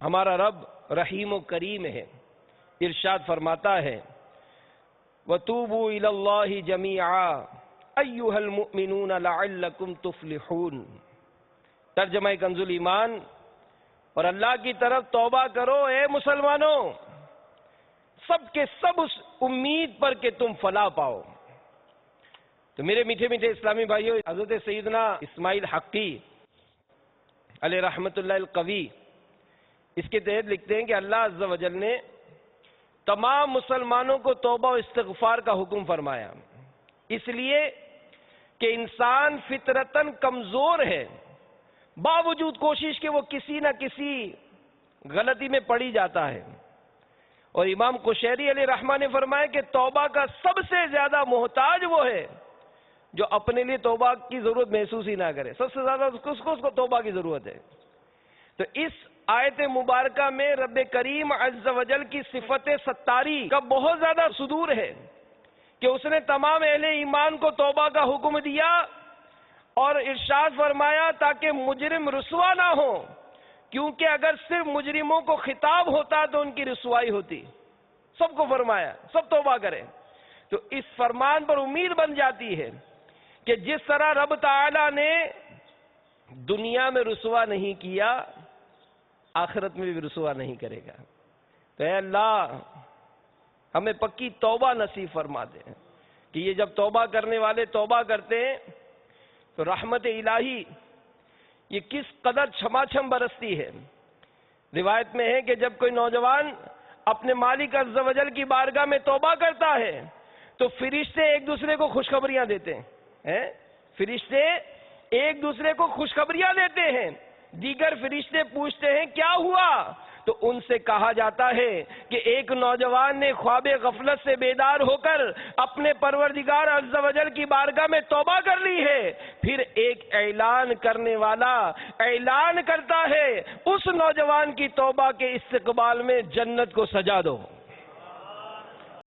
ہمارا رب رحیم و کریم ہے، ارشاد فرماتا ہے وَتُوبُوا إِلَى اللَّهِ جَمِيعًا أَيُّهَا الْمُؤْمِنُونَ لَعَلَّكُمْ تُفْلِحُونَ۔ ترجمہ کنز الایمان، اور اللہ کی طرف توبہ کرو اے مسلمانوں، سب کے سب اس امید پر کہ تم فلاح پاؤ۔ تو میرے میٹھے میٹھے اسلامی بھائیوں، حضرت سیدنا اسماعیل حقی علیہ رحمت اللہ القوی اس کے تحت لکھتے ہیں کہ اللہ عز و جل نے تمام مسلمانوں کو توبہ و استغفار کا حکم فرمایا، اس لیے کہ انسان فطرتاً کمزور ہے، باوجود کوشش کے وہ کسی نہ کسی غلطی میں پڑی جاتا ہے۔ اور امام قشیری علیہ رحمہ نے فرمایا کہ توبہ کا سب سے زیادہ محتاج وہ ہے جو اپنے لیے توبہ کی ضرورت محسوس ہی نہ کرے، سب سے زیادہ اس کو توبہ کی ضرورت ہے۔ تو اس آیت مبارکہ میں رب کریم عز و جل کی صفت ستاری کا بہت زیادہ صدور ہے کہ اس نے تمام اہل ایمان کو توبہ کا حکم دیا اور ارشاد فرمایا تاکہ مجرم رسوا نہ ہو، کیونکہ اگر صرف مجرموں کو خطاب ہوتا تو ان کی رسوائی ہوتی۔ سب کو فرمایا سب توبہ کریں، تو اس فرمان پر امید بن جاتی ہے کہ جس طرح رب تعالی نے دنیا میں رسوا نہیں کیا، آخرت میں بھی رسوا نہیں کرے گا۔ تو اے اللہ ہمیں پکی توبہ نصیب فرما دے کہ یہ جب توبہ کرنے والے توبہ کرتے ہیں تو رحمت الہی یہ کس قدر چھما چھم برستی ہے۔ روایت میں ہے کہ جب کوئی نوجوان اپنے مالک عز و جل کی بارگاہ میں توبہ کرتا ہے تو فرشتے ایک دوسرے کو خوشخبریاں دیتے ہیں، فرشتے ایک دوسرے کو خوشخبریاں دیتے ہیں۔ دیگر فرشتے پوچھتے ہیں کیا ہوا؟ تو ان سے کہا جاتا ہے کہ ایک نوجوان نے خواب غفلت سے بیدار ہو کر اپنے پروردگار عز و جل کی بارگاہ میں توبہ کر لی ہے۔ پھر ایک اعلان کرنے والا اعلان کرتا ہے اس نوجوان کی توبہ کے استقبال میں جنت کو سجا دو۔